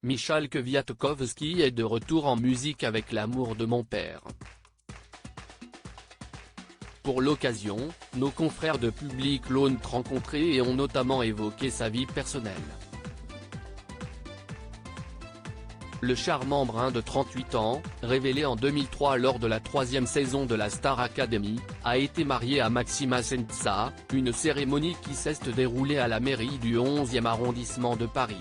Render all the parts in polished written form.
Michal Kwiatkowski est de retour en musique avec L'amour de mon père. Pour l'occasion, nos confrères de Public l'ont rencontré et ont notamment évoqué sa vie personnelle. Le charmant brun de 38 ans, révélé en 2003 lors de la 3e saison de la Star Academy, a été marié à Maxima Sentsa, une cérémonie qui s'est déroulée à la mairie du 11e arrondissement de Paris.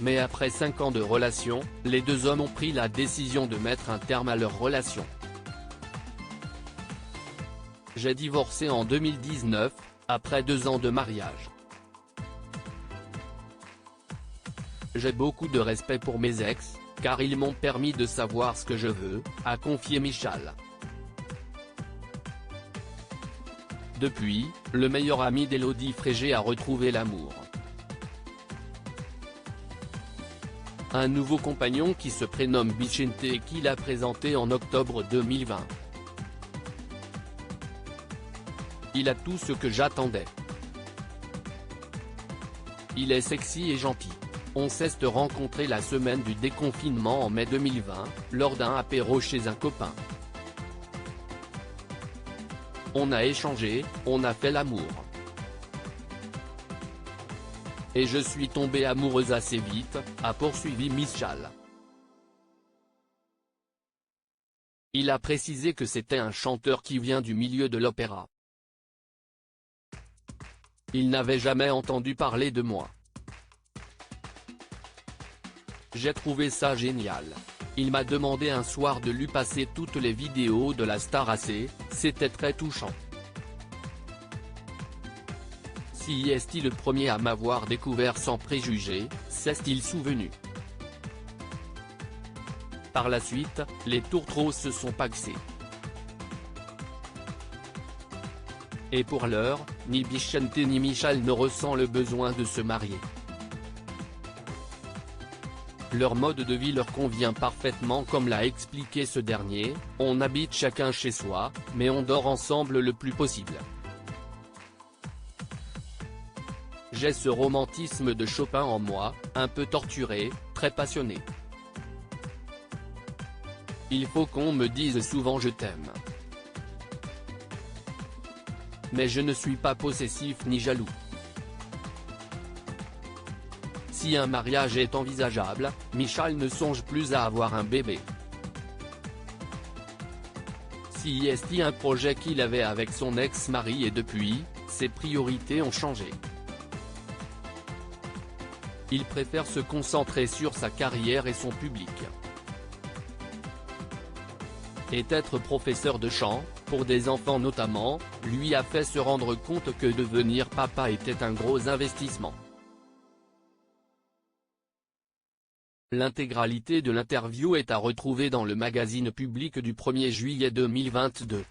Mais après 5 ans de relation, les deux hommes ont pris la décision de mettre un terme à leur relation. J'ai divorcé en 2019, après 2 ans de mariage. J'ai beaucoup de respect pour mes ex, car ils m'ont permis de savoir ce que je veux, a confié Michal. Depuis, le meilleur ami d'Élodie Frégé a retrouvé l'amour. Un nouveau compagnon qui se prénomme Vicente et qui l'a présenté en octobre 2020. Il a tout ce que j'attendais. Il est sexy et gentil. On s'est rencontré la semaine du déconfinement en mai 2020, lors d'un apéro chez un copain. On a échangé, on a fait l'amour. Et je suis tombée amoureuse assez vite, a poursuivi Michal. Il a précisé que c'était un chanteur qui vient du milieu de l'opéra. Il n'avait jamais entendu parler de moi. J'ai trouvé ça génial. Il m'a demandé un soir de lui passer toutes les vidéos de la Star AC, c'était très touchant. Si est-il le premier à m'avoir découvert sans préjugés, s'est-il souvenu. Par la suite, les tourtereaux se sont paxés. Et pour l'heure, ni Vicente ni Michal ne ressent le besoin de se marier. Leur mode de vie leur convient parfaitement comme l'a expliqué ce dernier, on habite chacun chez soi, mais on dort ensemble le plus possible. J'ai ce romantisme de Chopin en moi, un peu torturé, très passionné. Il faut qu'on me dise souvent je t'aime. Mais je ne suis pas possessif ni jaloux. Si un mariage est envisageable, Michal ne songe plus à avoir un bébé. Si est un projet qu'il avait avec son ex-mari et depuis, ses priorités ont changé. Il préfère se concentrer sur sa carrière et son public. Et être professeur de chant, pour des enfants notamment, lui a fait se rendre compte que devenir papa était un gros investissement. L'intégralité de l'interview est à retrouver dans le magazine Public du 1er juillet 2022.